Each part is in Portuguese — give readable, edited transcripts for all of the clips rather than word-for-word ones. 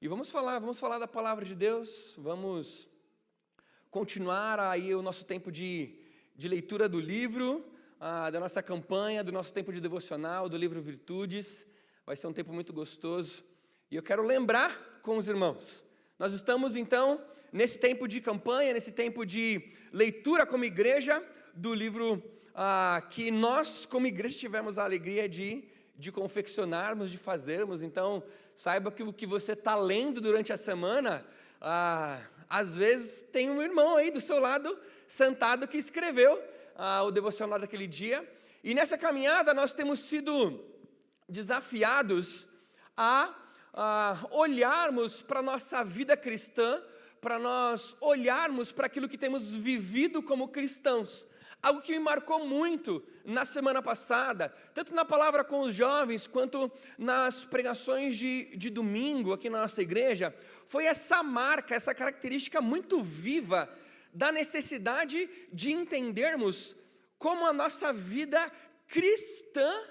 E vamos falar da palavra de Deus, vamos continuar aí o nosso tempo de leitura do livro, da nossa campanha, do nosso tempo de devocional, do livro Virtudes. Vai ser um tempo muito gostoso. E eu quero lembrar com os irmãos, nós estamos então nesse tempo de campanha, nesse tempo de leitura como igreja, do livro que nós como igreja tivemos a alegria de confeccionarmos, de fazermos. Então, saiba que o que você está lendo durante a semana, às vezes tem um irmão aí do seu lado, sentado, que escreveu o devocional daquele dia. E nessa caminhada nós temos sido desafiados a olharmos para a nossa vida cristã, para nós olharmos para aquilo que temos vivido como cristãos. Algo que me marcou muito na semana passada, tanto na palavra com os jovens, quanto nas pregações de domingo aqui na nossa igreja, foi essa marca, essa característica muito viva da necessidade de entendermos como a nossa vida cristã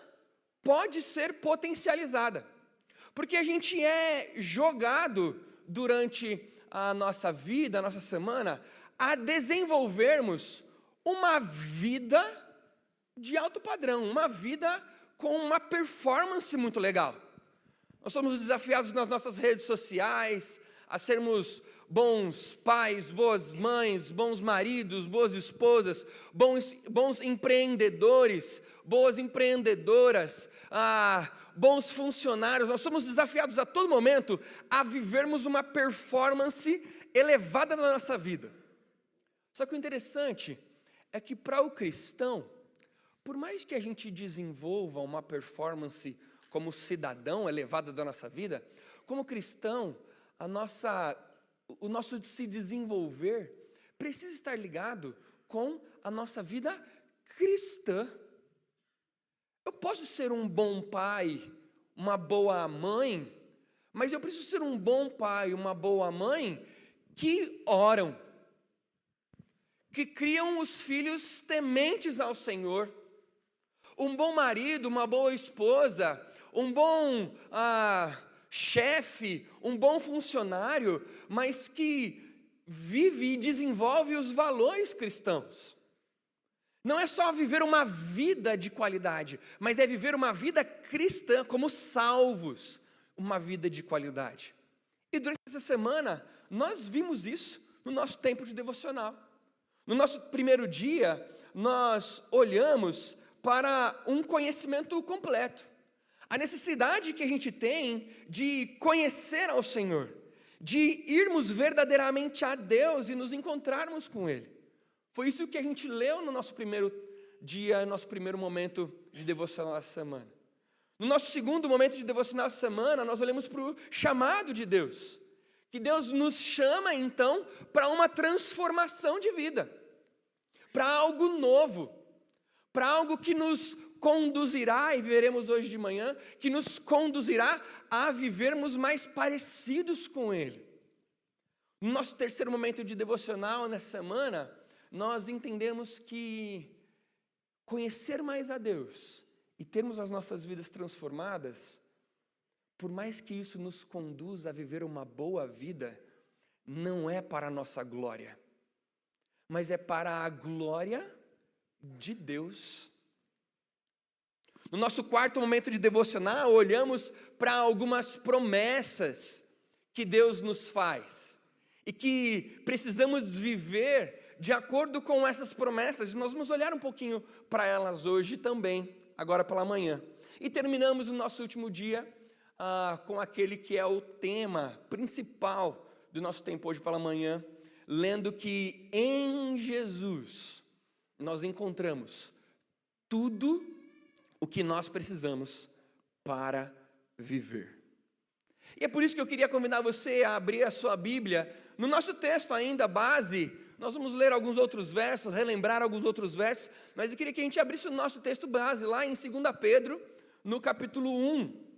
pode ser potencializada. Porque a gente é jogado durante a nossa vida, a nossa semana, a desenvolvermos uma vida de alto padrão, uma vida com uma performance muito legal. Nós somos desafiados nas nossas redes sociais a sermos bons pais, boas mães, bons maridos, boas esposas, bons empreendedores, boas empreendedoras, bons funcionários. Nós somos desafiados a todo momento a vivermos uma performance elevada na nossa vida. Só que o interessante é que para o cristão, por mais que a gente desenvolva uma performance como cidadão elevada da nossa vida, como cristão, o nosso se desenvolver precisa estar ligado com a nossa vida cristã. Eu posso ser um bom pai, uma boa mãe, mas eu preciso ser um bom pai, uma boa mãe que oram, que criam os filhos tementes ao Senhor, um bom marido, uma boa esposa, um bom chefe, um bom funcionário, mas que vive e desenvolve os valores cristãos. Não é só viver uma vida de qualidade, mas é viver uma vida cristã como salvos, uma vida de qualidade. E durante essa semana, nós vimos isso no nosso tempo de devocional. No nosso primeiro dia, nós olhamos para um conhecimento completo. A necessidade que a gente tem de conhecer ao Senhor, de irmos verdadeiramente a Deus e nos encontrarmos com Ele. Foi isso que a gente leu no nosso primeiro dia, no nosso primeiro momento de devocional da semana. No nosso segundo momento de devocional da semana, nós olhamos para o chamado de Deus. Que Deus nos chama, então, para uma transformação de vida, para algo novo, para algo que nos conduzirá, e veremos hoje de manhã, que nos conduzirá a vivermos mais parecidos com Ele. No nosso terceiro momento de devocional nessa semana, nós entendemos que conhecer mais a Deus e termos as nossas vidas transformadas, por mais que isso nos conduza a viver uma boa vida, não é para a nossa glória, mas é para a glória de Deus. No nosso quarto momento de devocional, olhamos para algumas promessas que Deus nos faz e que precisamos viver de acordo com essas promessas. Nós vamos olhar um pouquinho para elas hoje também, agora pela manhã. E terminamos o nosso último dia com aquele que é o tema principal do nosso tempo hoje pela manhã, lendo que em Jesus nós encontramos tudo o que nós precisamos para viver. E é por isso que eu queria convidar você a abrir a sua Bíblia. No nosso texto ainda, base, nós vamos ler alguns outros versos, relembrar alguns outros versos, mas eu queria que a gente abrisse o nosso texto base lá em 2 Pedro, no capítulo 1,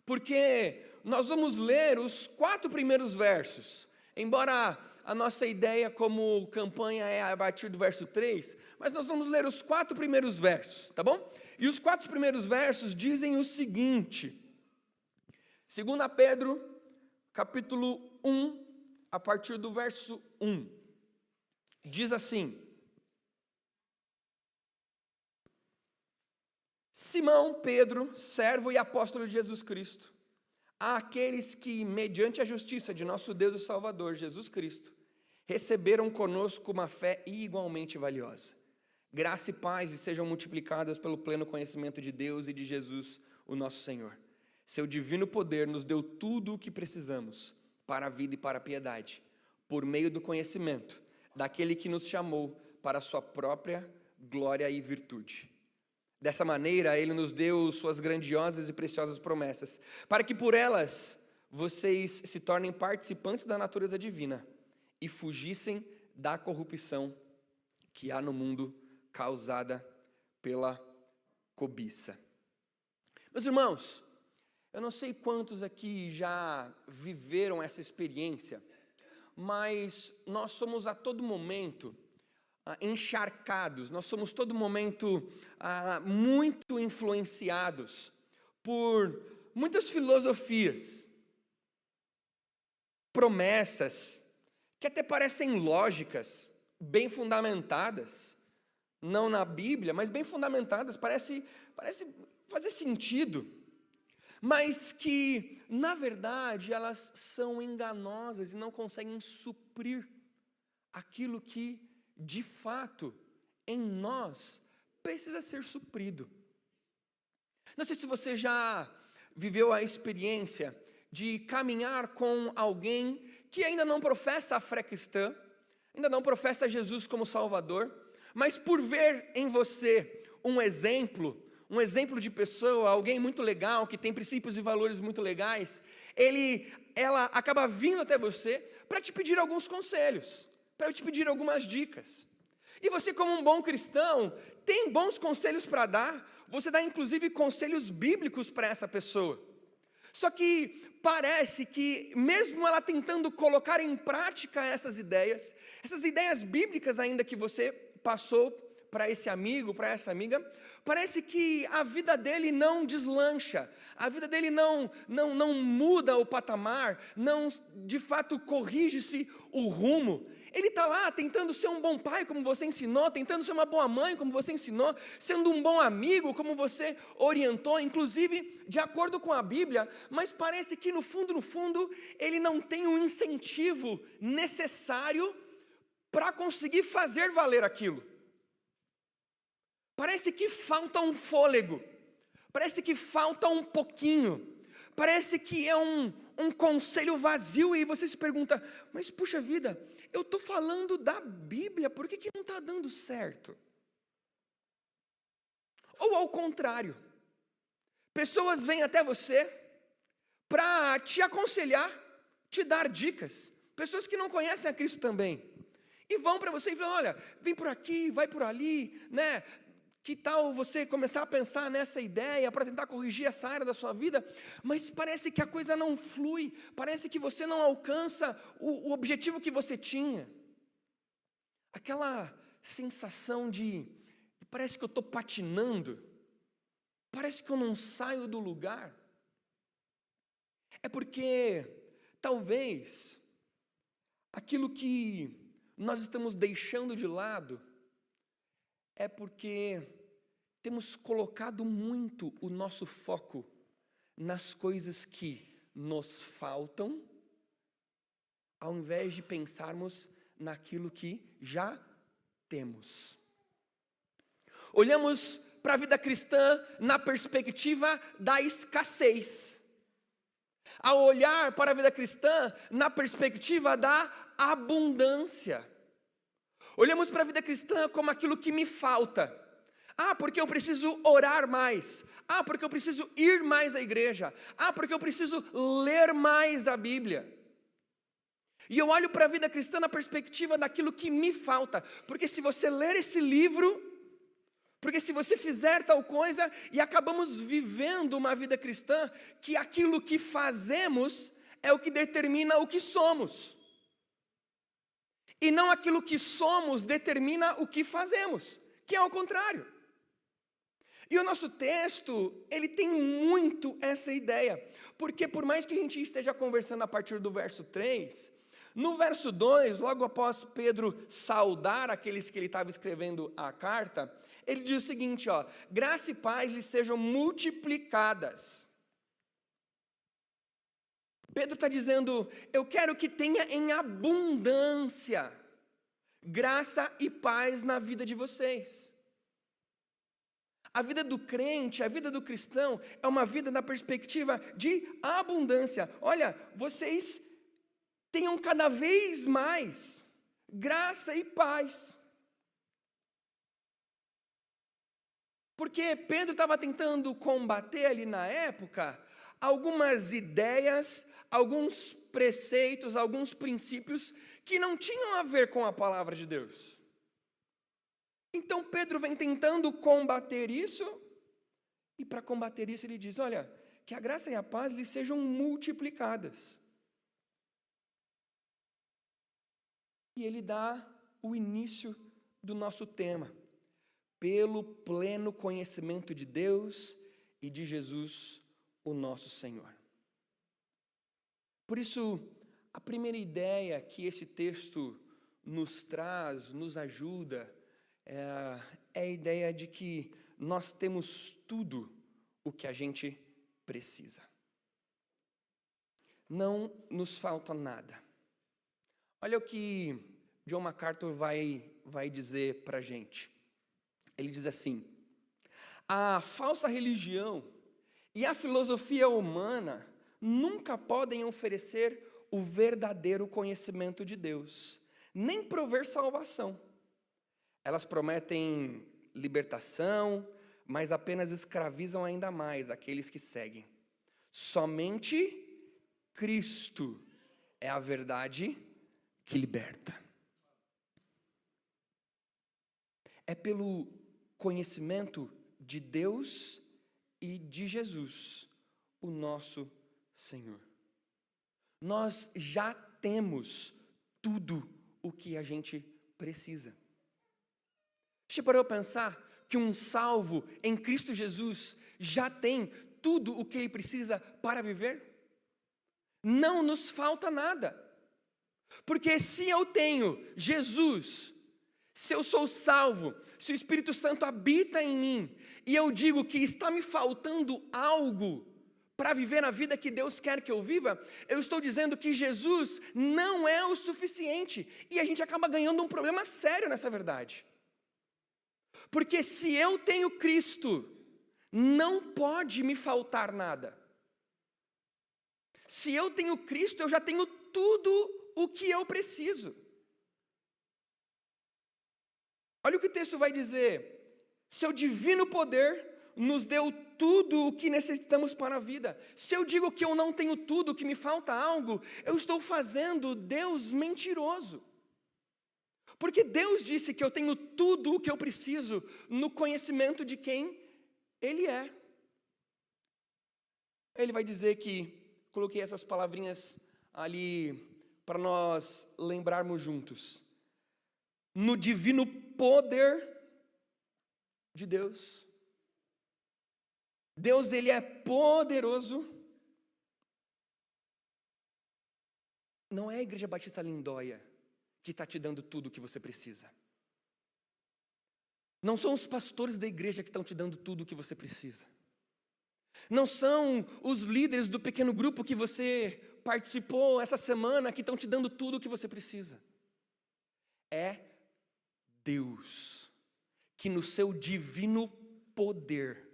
porque nós vamos ler os 4 primeiros versos, embora a nossa ideia como campanha é a partir do verso 3, mas nós vamos ler os 4 primeiros versos, tá bom? E os 4 primeiros versos dizem o seguinte: 2 Pedro, capítulo 1, a partir do verso 1. Diz assim: Simão Pedro, servo e apóstolo de Jesus Cristo, àqueles que, mediante a justiça de nosso Deus e Salvador, Jesus Cristo, receberam conosco uma fé igualmente valiosa. Graça e paz e sejam multiplicadas pelo pleno conhecimento de Deus e de Jesus, o nosso Senhor. Seu divino poder nos deu tudo o que precisamos para a vida e para a piedade, por meio do conhecimento daquele que nos chamou para a sua própria glória e virtude. Dessa maneira, Ele nos deu suas grandiosas e preciosas promessas, para que por elas vocês se tornem participantes da natureza divina e fugissem da corrupção que há no mundo causada pela cobiça. Meus irmãos, eu não sei quantos aqui já viveram essa experiência, mas nós somos a todo momento encharcados, nós somos todo momento muito influenciados por muitas filosofias, promessas, que até parecem lógicas, bem fundamentadas, não na Bíblia, mas bem fundamentadas, parece fazer sentido, mas que, na verdade, elas são enganosas e não conseguem suprir aquilo que, de fato, em nós, precisa ser suprido. Não sei se você já viveu a experiência de caminhar com alguém que ainda não professa a fé cristã, ainda não professa Jesus como Salvador, mas por ver em você um exemplo de pessoa, alguém muito legal, que tem princípios e valores muito legais, ela acaba vindo até você para te pedir alguns conselhos, para te pedir algumas dicas. E você, como um bom cristão, tem bons conselhos para dar, você dá inclusive conselhos bíblicos para essa pessoa. Só que parece que, mesmo ela tentando colocar em prática essas ideias bíblicas ainda que você passou para esse amigo, para essa amiga, parece que a vida dele não deslancha, a vida dele não muda o patamar, não de fato corrige-se o rumo. Ele está lá tentando ser um bom pai, como você ensinou, tentando ser uma boa mãe, como você ensinou, sendo um bom amigo, como você orientou, inclusive de acordo com a Bíblia, mas parece que no fundo, ele não tem o incentivo necessário para conseguir fazer valer aquilo. Parece que falta um fôlego, parece que falta um pouquinho, parece que é um conselho vazio e você se pergunta, mas puxa vida, eu estou falando da Bíblia, por que não está dando certo? Ou ao contrário, pessoas vêm até você para te aconselhar, te dar dicas, pessoas que não conhecem a Cristo também, e vão para você e falam, olha, vem por aqui, vai por ali, né? Que tal você começar a pensar nessa ideia para tentar corrigir essa área da sua vida, mas parece que a coisa não flui, parece que você não alcança o objetivo que você tinha. Aquela sensação de, parece que eu estou patinando, parece que eu não saio do lugar. É porque, talvez, aquilo que nós estamos deixando de lado, é porque temos colocado muito o nosso foco nas coisas que nos faltam, ao invés de pensarmos naquilo que já temos. Olhamos para a vida cristã na perspectiva da escassez, ao olhar para a vida cristã na perspectiva da abundância. Olhamos para a vida cristã como aquilo que me falta. Porque eu preciso orar mais. Porque eu preciso ir mais à igreja. Porque eu preciso ler mais a Bíblia. E eu olho para a vida cristã na perspectiva daquilo que me falta. Porque se você ler esse livro, porque se você fizer tal coisa, e acabamos vivendo uma vida cristã, que aquilo que fazemos é o que determina o que somos. E não aquilo que somos determina o que fazemos, que é o contrário. E o nosso texto, ele tem muito essa ideia, porque por mais que a gente esteja conversando a partir do verso 3, no verso 2, logo após Pedro saudar aqueles que ele estava escrevendo a carta, ele diz o seguinte, ó: graça e paz lhes sejam multiplicadas. Pedro está dizendo, eu quero que tenha em abundância graça e paz na vida de vocês. A vida do crente, a vida do cristão, é uma vida na perspectiva de abundância. Olha, vocês tenham cada vez mais graça e paz. Porque Pedro estava tentando combater ali na época algumas ideias, alguns preceitos, alguns princípios que não tinham a ver com a palavra de Deus. Então Pedro vem tentando combater isso, e para combater isso ele diz, olha, que a graça e a paz lhes sejam multiplicadas. E ele dá o início do nosso tema, pelo pleno conhecimento de Deus e de Jesus, o nosso Senhor. Por isso, a primeira ideia que esse texto nos traz, nos ajuda, é a ideia de que nós temos tudo o que a gente precisa. Não nos falta nada. Olha o que John MacArthur vai dizer para a gente. Ele diz assim, a falsa religião e a filosofia humana nunca podem oferecer o verdadeiro conhecimento de Deus, nem prover salvação. Elas prometem libertação, mas apenas escravizam ainda mais aqueles que seguem. Somente Cristo é a verdade que liberta. É pelo conhecimento de Deus e de Jesus, o nosso Senhor. Nós já temos tudo o que a gente precisa. Você parou para pensar que um salvo em Cristo Jesus já tem tudo o que ele precisa para viver? Não nos falta nada. Porque se eu tenho Jesus, se eu sou salvo, se o Espírito Santo habita em mim, e eu digo que está me faltando algo para viver a vida que Deus quer que eu viva, eu estou dizendo que Jesus não é o suficiente, e a gente acaba ganhando um problema sério nessa verdade. Porque se eu tenho Cristo, não pode me faltar nada. Se eu tenho Cristo, eu já tenho tudo o que eu preciso. Olha o que o texto vai dizer. Seu divino poder nos deu tudo o que necessitamos para a vida. Se eu digo que eu não tenho tudo, que me falta algo, eu estou fazendo Deus mentiroso. Porque Deus disse que eu tenho tudo o que eu preciso no conhecimento de quem Ele é. Ele vai dizer que, coloquei essas palavrinhas ali para nós lembrarmos juntos. No divino poder de Deus. Deus, Ele é poderoso. Não é a Igreja Batista Lindóia que está te dando tudo o que você precisa. Não são os pastores da igreja que estão te dando tudo o que você precisa. Não são os líderes do pequeno grupo que você participou essa semana que estão te dando tudo o que você precisa. É Deus, que no seu divino poder,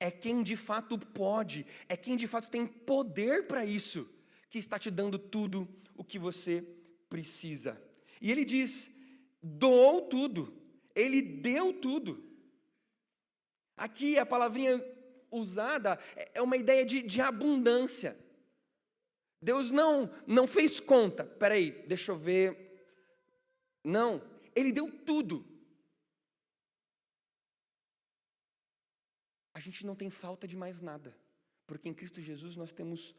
é quem de fato pode, é quem de fato tem poder para isso, que está te dando tudo o que você precisa. E ele diz, doou tudo, ele deu tudo. Aqui a palavrinha usada é uma ideia de abundância. Deus não fez conta, peraí, deixa eu ver. Não, Ele deu tudo. A gente não tem falta de mais nada, porque em Cristo Jesus nós temos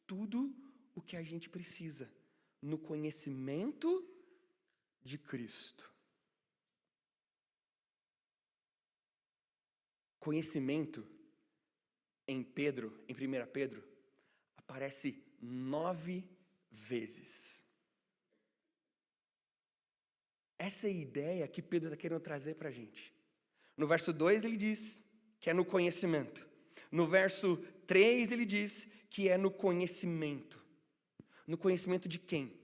tudo o que a gente precisa, no conhecimento de Cristo. conhecimento em 1 Pedro, aparece 9 vezes. Essa é a ideia que Pedro está querendo trazer para a gente. No verso 2 ele diz que é no conhecimento. No verso 3 ele diz que é no conhecimento. No conhecimento de quem?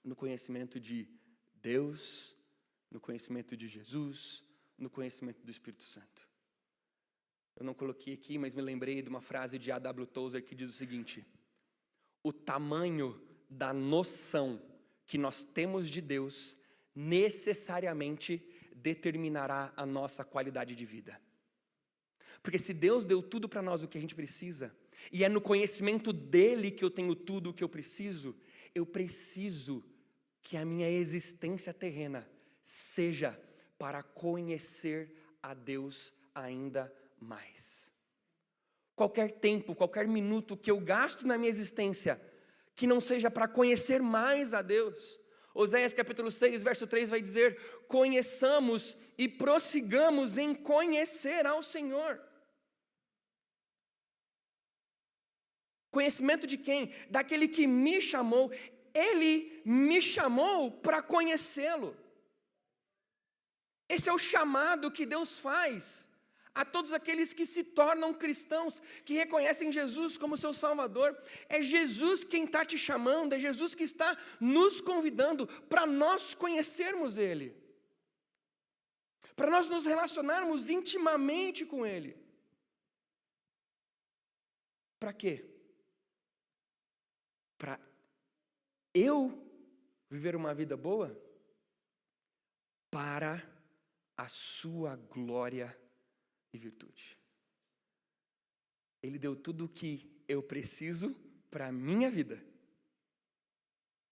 No conhecimento de Deus, no conhecimento de Jesus, no conhecimento do Espírito Santo. Eu não coloquei aqui, mas me lembrei de uma frase de A.W. Tozer que diz o seguinte: o tamanho da noção que nós temos de Deus necessariamente determinará a nossa qualidade de vida. Porque se Deus deu tudo para nós o que a gente precisa, e é no conhecimento dele que eu tenho tudo o que eu preciso que a minha existência terrena seja para conhecer a Deus ainda mais. Qualquer tempo, qualquer minuto que eu gasto na minha existência, que não seja para conhecer mais a Deus. Oséias capítulo 6, verso 3 vai dizer: conheçamos e prossigamos em conhecer ao Senhor. Conhecimento de quem? Daquele que me chamou. Ele me chamou para conhecê-lo. Esse é o chamado que Deus faz a todos aqueles que se tornam cristãos, que reconhecem Jesus como seu Salvador. É Jesus quem está te chamando, é Jesus que está nos convidando para nós conhecermos Ele, para nós nos relacionarmos intimamente com Ele. Para quê? Para eu viver uma vida boa? Para a sua glória e virtude. Ele deu tudo o que eu preciso para a minha vida.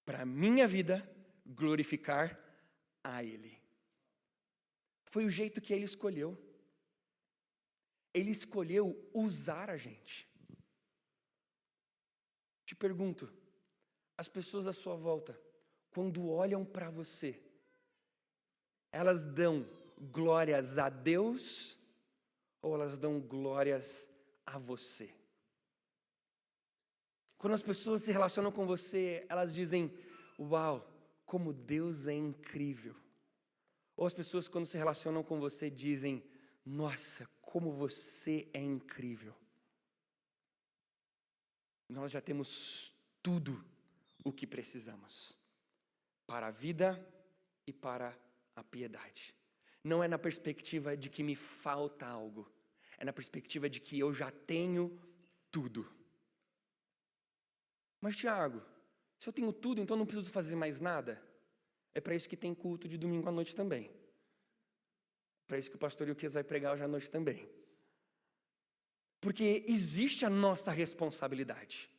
Para a minha vida glorificar a Ele. Foi o jeito que Ele escolheu. Ele escolheu usar a gente. Te pergunto, as pessoas à sua volta, quando olham para você, elas dão glórias a Deus ou elas dão glórias a você? Quando as pessoas se relacionam com você, elas dizem: uau, como Deus é incrível. Ou as pessoas, quando se relacionam com você, dizem: nossa, como você é incrível. Nós já temos tudo o que precisamos para a vida e para a piedade. Não é na perspectiva de que me falta algo, é na perspectiva de que eu já tenho tudo. Mas Tiago, se eu tenho tudo, então não preciso fazer mais nada? É para isso que tem culto de domingo à noite também. É para isso que o pastor Ilquias vai pregar hoje à noite também. Porque existe a nossa responsabilidade.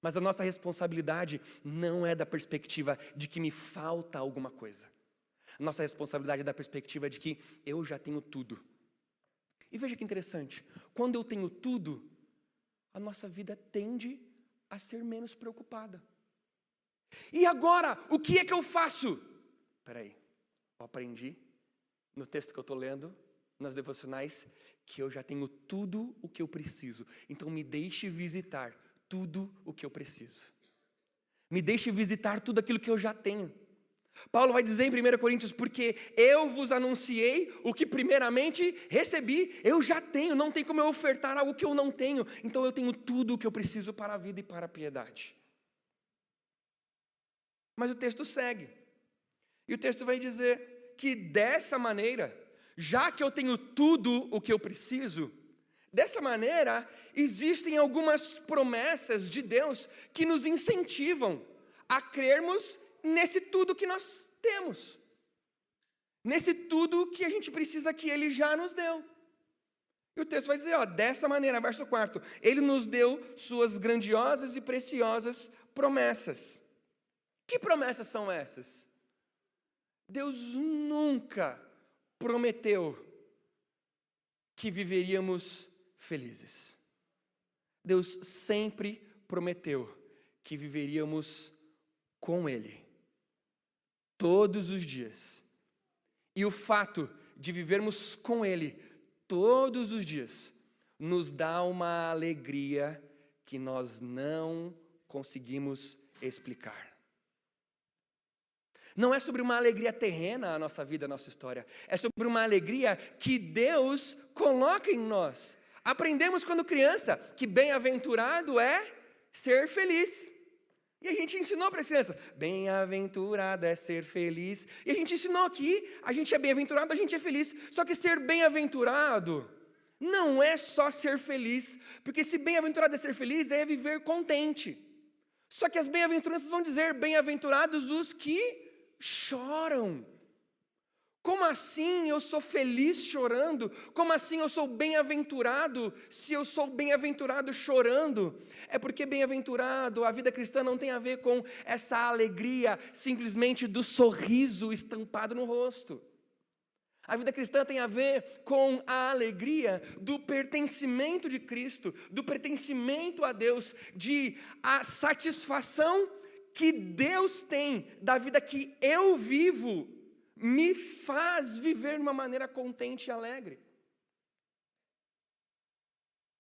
Mas a nossa responsabilidade não é da perspectiva de que me falta alguma coisa. A nossa responsabilidade é da perspectiva de que eu já tenho tudo. E veja que interessante, quando eu tenho tudo, a nossa vida tende a ser menos preocupada. E agora, o que é que eu faço? Espera aí, eu aprendi no texto que eu estou lendo, nas devocionais, que eu já tenho tudo o que eu preciso. Então me deixe visitar tudo o que eu preciso. Me deixe visitar tudo aquilo que eu já tenho. Paulo vai dizer em 1 Coríntios: porque eu vos anunciei o que primeiramente recebi. Eu já tenho, não tem como eu ofertar algo que eu não tenho. Então eu tenho tudo o que eu preciso para a vida e para a piedade. Mas o texto segue. E o texto vai dizer que dessa maneira, já que eu tenho tudo o que eu preciso, dessa maneira, existem algumas promessas de Deus que nos incentivam a crermos nesse tudo que nós temos, nesse tudo que a gente precisa que Ele já nos deu. E o texto vai dizer, dessa maneira, verso 4, Ele nos deu suas grandiosas e preciosas promessas. Que promessas são essas? Deus nunca prometeu que viveríamos felizes. Deus sempre prometeu que viveríamos com Ele, todos os dias. E o fato de vivermos com Ele todos os dias, nos dá uma alegria que nós não conseguimos explicar. Não é sobre uma alegria terrena a nossa vida, a nossa história. É sobre uma alegria que Deus coloca em nós. Aprendemos quando criança que bem-aventurado é ser feliz. E a gente ensinou para as crianças, bem-aventurado é ser feliz. E a gente ensinou que a gente é bem-aventurado, a gente é feliz. Só que ser bem-aventurado não é só ser feliz. Porque se bem-aventurado é ser feliz, é viver contente. Só que as bem-aventuranças vão dizer, bem-aventurados os que choram. Como assim eu sou feliz chorando? Como assim eu sou bem-aventurado se eu sou bem-aventurado chorando? É porque bem-aventurado, a vida cristã não tem a ver com essa alegria simplesmente do sorriso estampado no rosto. A vida cristã tem a ver com a alegria do pertencimento de Cristo, do pertencimento a Deus, de a satisfação que Deus tem da vida que eu vivo, me faz viver de uma maneira contente e alegre.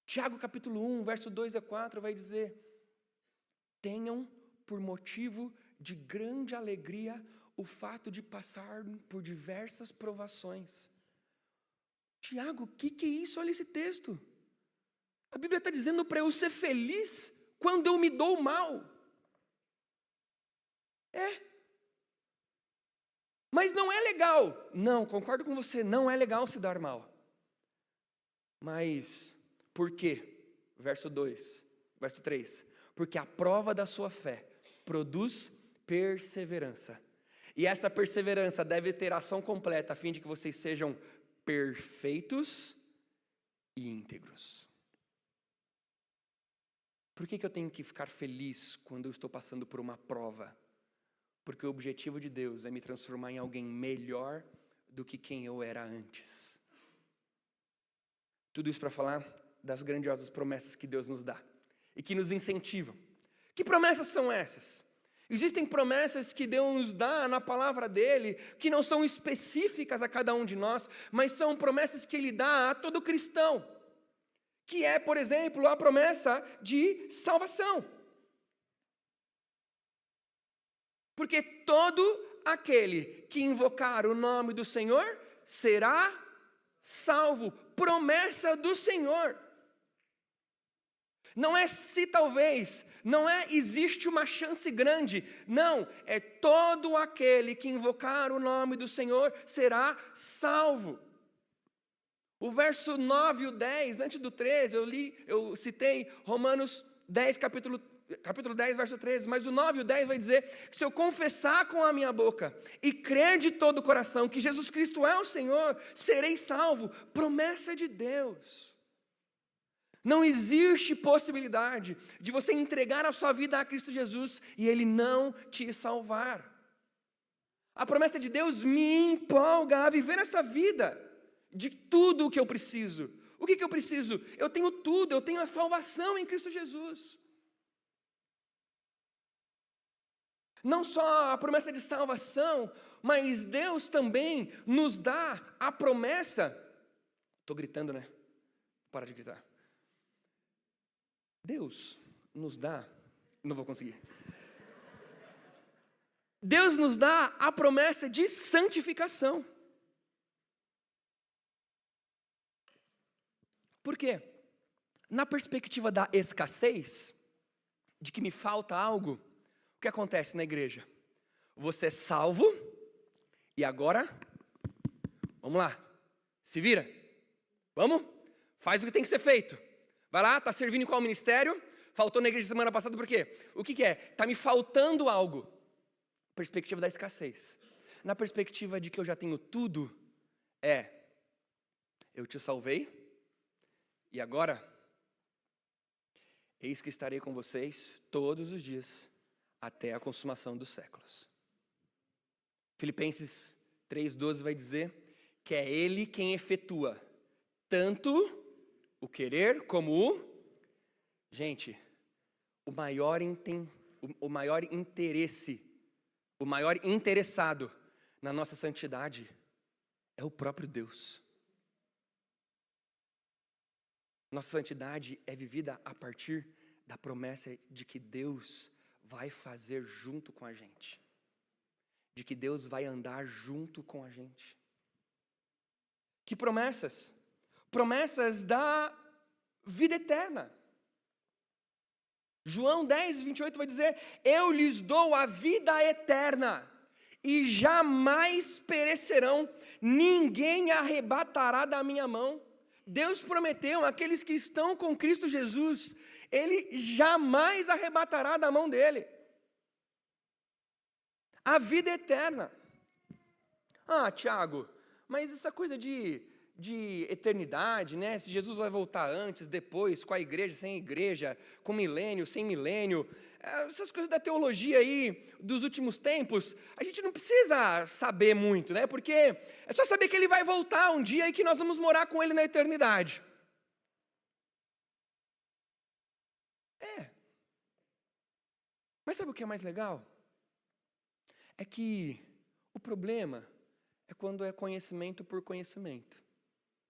Tiago capítulo 1, verso 2 a 4 vai dizer, tenham por motivo de grande alegria o fato de passar por diversas provações. Tiago, o que é isso? Olha esse texto. A Bíblia está dizendo para eu ser feliz quando eu me dou mal. Mas não é legal. Não, concordo com você, não é legal se dar mal. Mas, por quê? Verso 3. Porque a prova da sua fé produz perseverança. E essa perseverança deve ter ação completa, a fim de que vocês sejam perfeitos e íntegros. Por que eu tenho que ficar feliz quando eu estou passando por uma prova? Porque o objetivo de Deus é me transformar em alguém melhor do que quem eu era antes. Tudo isso para falar das grandiosas promessas que Deus nos dá e que nos incentivam. Que promessas são essas? Existem promessas que Deus nos dá na palavra dele, que não são específicas a cada um de nós, mas são promessas que ele dá a todo cristão. Que é, por exemplo, a promessa de salvação. Porque todo aquele que invocar o nome do Senhor será salvo. Promessa do Senhor. Não é se talvez, não é existe uma chance grande. Não, é todo aquele que invocar o nome do Senhor será salvo. O verso 9 e o 10, antes do 13, eu citei Romanos 10, capítulo 10, verso 13, mas o 9 e o 10 vai dizer que se eu confessar com a minha boca e crer de todo o coração que Jesus Cristo é o Senhor, serei salvo. Promessa de Deus. Não existe possibilidade de você entregar a sua vida a Cristo Jesus e Ele não te salvar. A promessa de Deus me empolga a viver essa vida de tudo o que eu preciso. O que eu preciso? Eu tenho tudo, eu tenho a salvação em Cristo Jesus. Não só a promessa de salvação, mas Deus também nos dá a promessa. Estou gritando, né? Para de gritar. Deus nos dá, não vou conseguir. Deus nos dá a promessa de santificação. Por quê? Na perspectiva da escassez, de que me falta algo, o que acontece na igreja? Você é salvo, e agora, vamos lá, se vira, vamos, faz o que tem que ser feito. Vai lá, está servindo em qual ministério? Faltou na igreja semana passada por quê? O que é? Está me faltando algo. Perspectiva da escassez. Na perspectiva de que eu já tenho tudo, eu te salvei, e agora, eis que estarei com vocês todos os dias, até a consumação dos séculos. Filipenses 3,12 vai dizer que é Ele quem efetua tanto o querer como o... Gente, o maior interesse, o maior interessado na nossa santidade é o próprio Deus. Nossa santidade é vivida a partir da promessa de que Deus vai fazer junto com a gente. De que Deus vai andar junto com a gente. Que promessas? Promessas da vida eterna. João 10, 28 vai dizer: eu lhes dou a vida eterna, e jamais perecerão, ninguém arrebatará da minha mão. Deus prometeu àqueles que estão com Cristo Jesus, Ele jamais arrebatará da mão dele. A vida eterna. Ah, Tiago, mas essa coisa de eternidade, né? Se Jesus vai voltar antes, depois, com a igreja, sem igreja, com milênio, sem milênio, essas coisas da teologia aí dos últimos tempos, a gente não precisa saber muito, né? Porque é só saber que Ele vai voltar um dia e que nós vamos morar com Ele na eternidade. Mas sabe o que é mais legal? É que o problema é quando é conhecimento por conhecimento.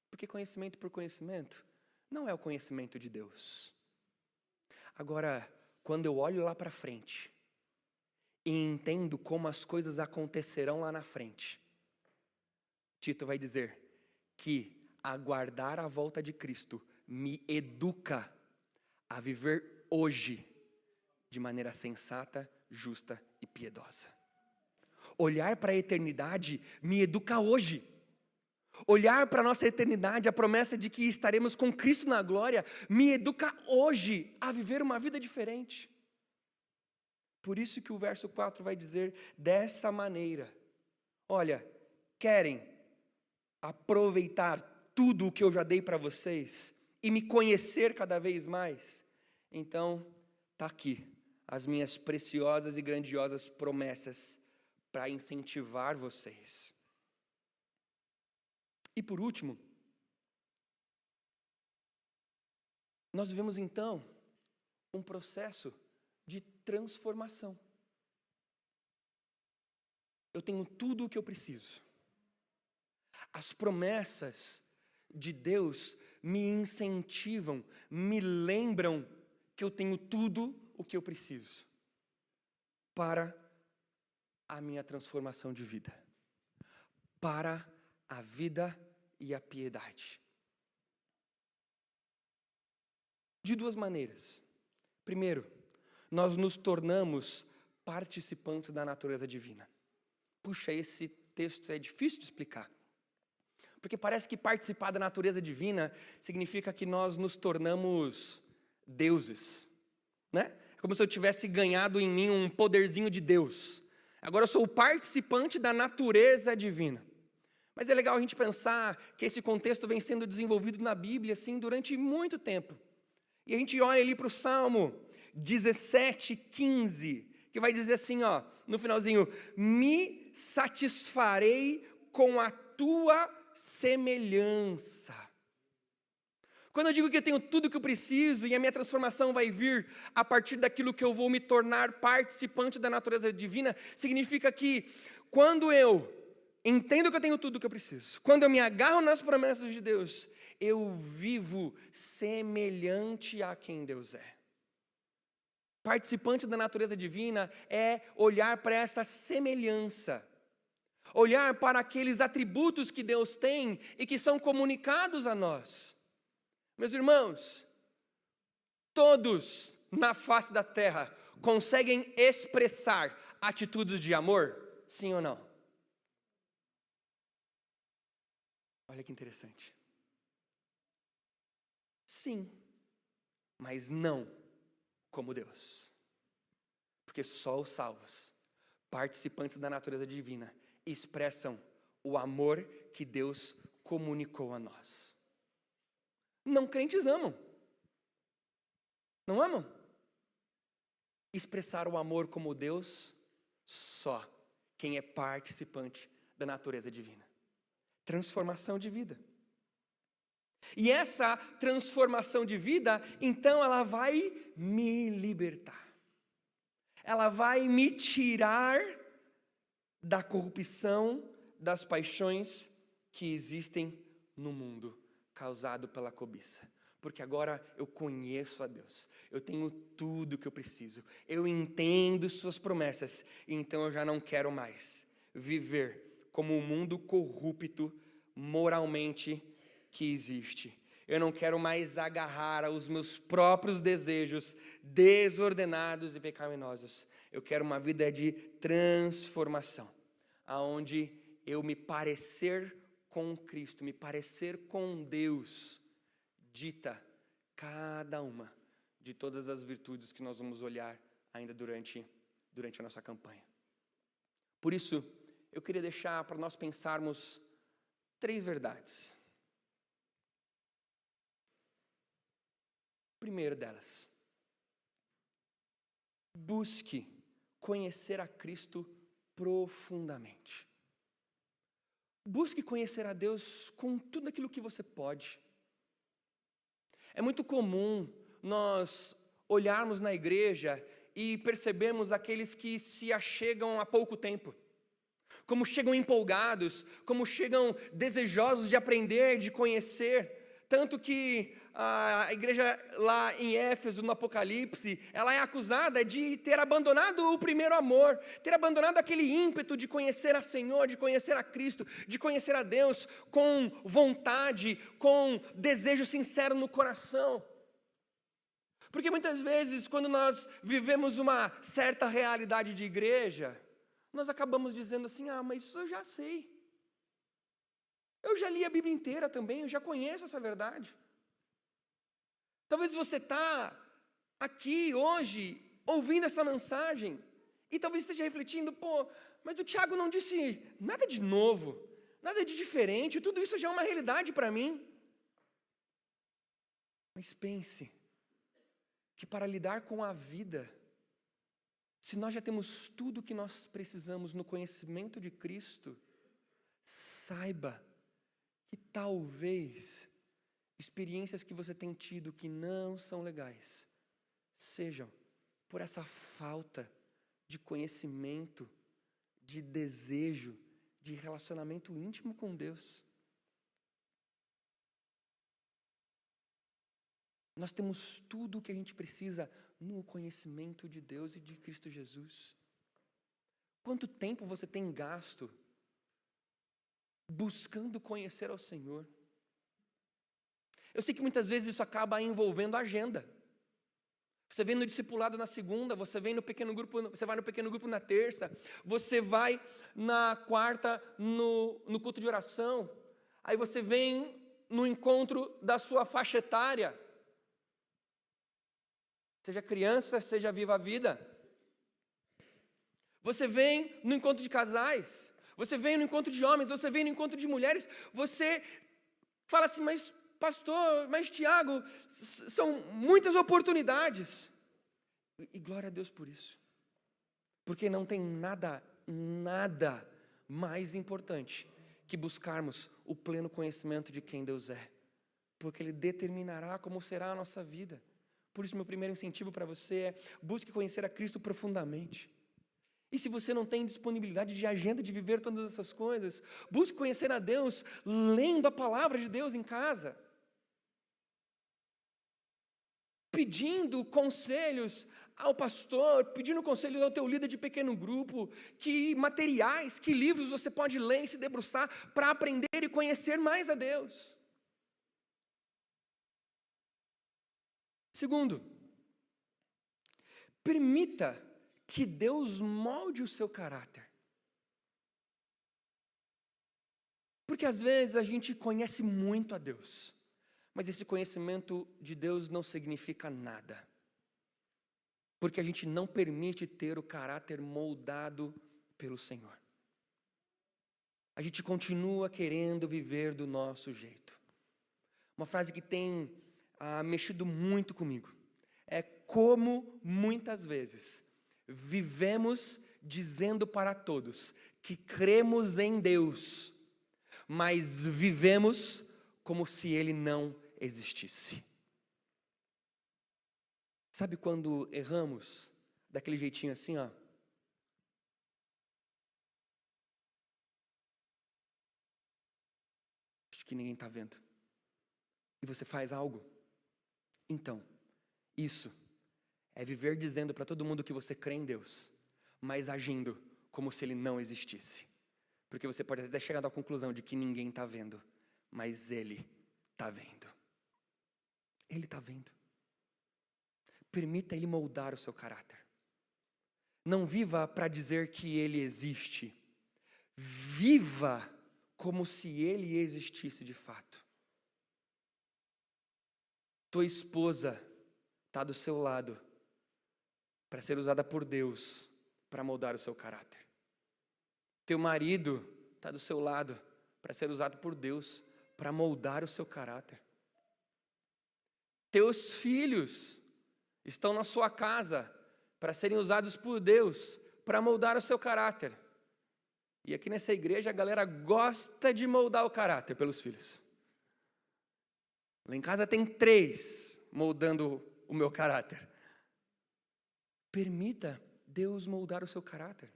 Porque conhecimento por conhecimento não é o conhecimento de Deus. Agora, quando eu olho lá para frente e entendo como as coisas acontecerão lá na frente, Tito vai dizer que aguardar a volta de Cristo me educa a viver hoje de maneira sensata, justa e piedosa. Olhar para a eternidade me educa hoje. Olhar para a nossa eternidade, a promessa de que estaremos com Cristo na glória, me educa hoje a viver uma vida diferente. Por isso que o verso 4 vai dizer dessa maneira: olha, querem aproveitar tudo o que eu já dei para vocês e me conhecer cada vez mais? Então, está aqui as minhas preciosas e grandiosas promessas para incentivar vocês. E por último, nós vivemos então um processo de transformação. Eu tenho tudo o que eu preciso. As promessas de Deus me incentivam, me lembram que eu tenho tudo o que eu preciso para a minha transformação de vida, para a vida e a piedade. De duas maneiras. Primeiro, nós nos tornamos participantes da natureza divina. Puxa, esse texto é difícil de explicar. Porque parece que participar da natureza divina significa que nós nos tornamos deuses, né? É como se eu tivesse ganhado em mim um poderzinho de Deus. Agora eu sou o participante da natureza divina. Mas é legal a gente pensar que esse contexto vem sendo desenvolvido na Bíblia assim durante muito tempo. E a gente olha ali para o Salmo 17:15, que vai dizer assim, ó, no finalzinho: me satisfarei com a tua semelhança. Quando eu digo que eu tenho tudo o que eu preciso e a minha transformação vai vir a partir daquilo que eu vou me tornar participante da natureza divina, significa que quando eu entendo que eu tenho tudo o que eu preciso, quando eu me agarro nas promessas de Deus, eu vivo semelhante a quem Deus é. Participante da natureza divina é olhar para essa semelhança, olhar para aqueles atributos que Deus tem e que são comunicados a nós. Meus irmãos, todos na face da terra conseguem expressar atitudes de amor? Sim ou não? Olha que interessante. Sim, mas não como Deus. Porque só os salvos, participantes da natureza divina, expressam o amor que Deus comunicou a nós. Não crentes amam. Não amam? Expressar o amor como Deus, só quem é participante da natureza divina. Transformação de vida. E essa transformação de vida, então ela vai me libertar. Ela vai me tirar da corrupção, das paixões que existem no mundo, causado pela cobiça. porque agora eu conheço a Deus, eu tenho tudo o que eu preciso, eu entendo suas promessas, e então eu já não quero mais viver como o mundo corrupto moralmente que existe. Eu não quero mais agarrar aos meus próprios desejos desordenados e pecaminosos. Eu quero uma vida de transformação, aonde eu me parecer com Cristo, me parecer com Deus, dita cada uma de todas as virtudes que nós vamos olhar ainda durante a nossa campanha. Por isso, eu queria deixar para nós pensarmos 3 verdades. Primeira delas, busque conhecer a Cristo profundamente. Busque conhecer a Deus com tudo aquilo que você pode. É muito comum nós olharmos na igreja e percebemos aqueles que se achegam há pouco tempo, como chegam empolgados, como chegam desejosos de aprender, de conhecer. Tanto que a igreja lá em Éfeso, no Apocalipse, ela é acusada de ter abandonado o primeiro amor, ter abandonado aquele ímpeto de conhecer a Senhor, de conhecer a Cristo, de conhecer a Deus com vontade, com desejo sincero no coração. Porque muitas vezes, quando nós vivemos uma certa realidade de igreja, nós acabamos dizendo assim, mas isso eu já sei. Eu já li a Bíblia inteira também, eu já conheço essa verdade. Talvez você está aqui hoje, ouvindo essa mensagem, e talvez esteja refletindo, mas o Tiago não disse nada de novo, nada de diferente, tudo isso já é uma realidade para mim. Mas pense, que para lidar com a vida, se nós já temos tudo o que nós precisamos no conhecimento de Cristo, saiba que talvez experiências que você tem tido que não são legais, sejam por essa falta de conhecimento, de desejo, de relacionamento íntimo com Deus. Nós temos tudo o que a gente precisa no conhecimento de Deus e de Cristo Jesus. Quanto tempo você tem gasto buscando conhecer ao Senhor? Eu sei que muitas vezes isso acaba envolvendo a agenda. Você vem no discipulado na segunda, você vem no pequeno grupo, você vai no pequeno grupo na terça, você vai na quarta no culto de oração, aí você vem no encontro da sua faixa etária, seja criança, seja viva a vida. Você vem no encontro de casais, você vem no encontro de homens, você vem no encontro de mulheres, você fala assim, mas pastor, mas Tiago, são muitas oportunidades. E glória a Deus por isso. Porque não tem nada mais importante que buscarmos o pleno conhecimento de quem Deus é. Porque Ele determinará como será a nossa vida. Por isso, meu primeiro incentivo para você é: busque conhecer a Cristo profundamente. E se você não tem disponibilidade de agenda de viver todas essas coisas, busque conhecer a Deus lendo a palavra de Deus em casa. Pedindo conselhos ao pastor, pedindo conselhos ao teu líder de pequeno grupo, que materiais, que livros você pode ler e se debruçar para aprender e conhecer mais a Deus. Segundo, permita que Deus molde o seu caráter. Porque às vezes a gente conhece muito a Deus, mas esse conhecimento de Deus não significa nada. Porque a gente não permite ter o caráter moldado pelo Senhor. A gente continua querendo viver do nosso jeito. Uma frase que tem mexido muito comigo é: como muitas vezes vivemos dizendo para todos que cremos em Deus, mas vivemos como se Ele não existisse. Sabe quando erramos daquele jeitinho assim, ó? Acho que ninguém está vendo. E você faz algo Então, isso é viver dizendo para todo mundo que você crê em Deus, mas agindo como se Ele não existisse. Porque você pode até chegar à conclusão de que ninguém está vendo, mas Ele está vendo. Ele está vendo. Permita Ele moldar o seu caráter. Não viva para dizer que Ele existe. Viva como se Ele existisse de fato. Tua esposa está do seu lado para ser usada por Deus para moldar o seu caráter. Teu marido está do seu lado para ser usado por Deus para moldar o seu caráter. Teus filhos estão na sua casa para serem usados por Deus para moldar o seu caráter. E aqui nessa igreja a galera gosta de moldar o caráter pelos filhos. Lá em casa tem 3 moldando o meu caráter. Permita Deus moldar o seu caráter.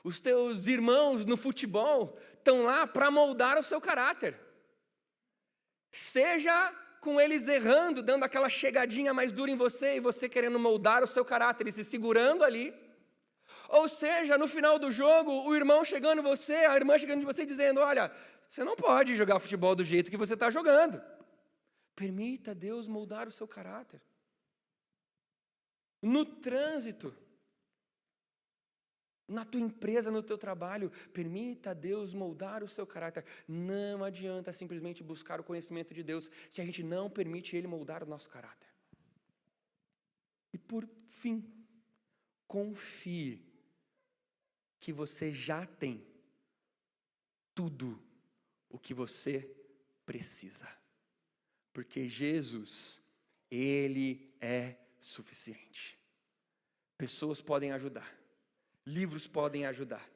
Os teus irmãos no futebol estão lá para moldar o seu caráter. Seja com eles errando, dando aquela chegadinha mais dura em você e você querendo moldar o seu caráter e se segurando ali. Ou seja, no final do jogo, o irmão chegando em você, a irmã chegando em você e dizendo, olha, você não pode jogar futebol do jeito que você está jogando. Permita Deus moldar o seu caráter. No trânsito, na tua empresa, no teu trabalho, permita Deus moldar o seu caráter. Não adianta simplesmente buscar o conhecimento de Deus se a gente não permite Ele moldar o nosso caráter. E por fim, confie que você já tem tudo o que você precisa. Porque Jesus, Ele é suficiente. Pessoas podem ajudar. Livros podem ajudar,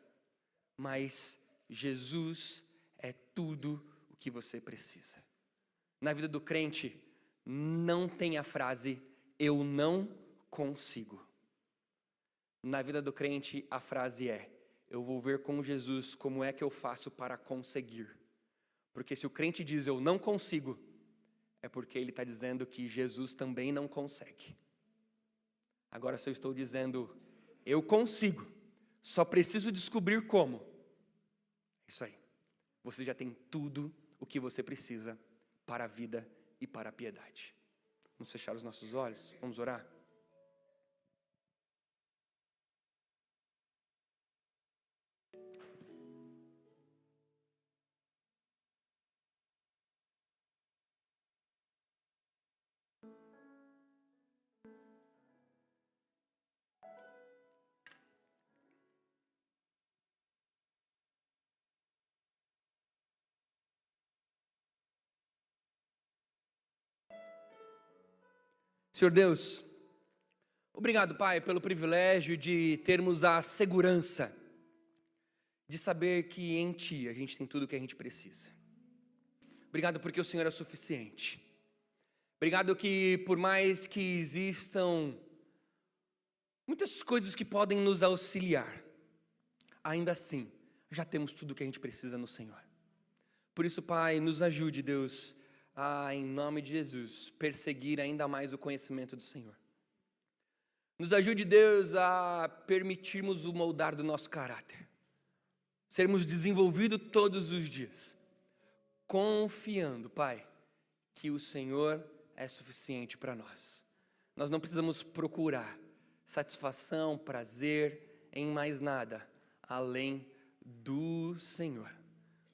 mas Jesus é tudo o que você precisa. Na vida do crente, não tem a frase, eu não consigo. Na vida do crente, a frase é, eu vou ver com Jesus como é que eu faço para conseguir. Porque se o crente diz, eu não consigo, é porque ele está dizendo que Jesus também não consegue. Agora, se eu estou dizendo, eu consigo, só preciso descobrir como. Isso aí. Você já tem tudo o que você precisa para a vida e para a piedade. Vamos fechar os nossos olhos? Vamos orar? Senhor Deus, obrigado, Pai, pelo privilégio de termos a segurança de saber que em Ti a gente tem tudo o que a gente precisa. Obrigado porque o Senhor é suficiente. Obrigado que por mais que existam muitas coisas que podem nos auxiliar, ainda assim, já temos tudo o que a gente precisa no Senhor. Por isso, Pai, nos ajude, Deus, em nome de Jesus, perseguir ainda mais o conhecimento do Senhor. Nos ajude, Deus, a permitirmos o moldar do nosso caráter. Sermos desenvolvidos todos os dias. Confiando, Pai, que o Senhor é suficiente para nós. Nós não precisamos procurar satisfação, prazer em mais nada, além do Senhor.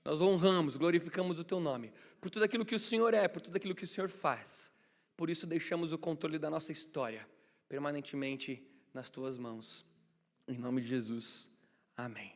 Nós honramos, glorificamos o Teu nome, por tudo aquilo que o Senhor é, por tudo aquilo que o Senhor faz. Por isso deixamos o controle da nossa história permanentemente nas Tuas mãos. Em nome de Jesus, amém.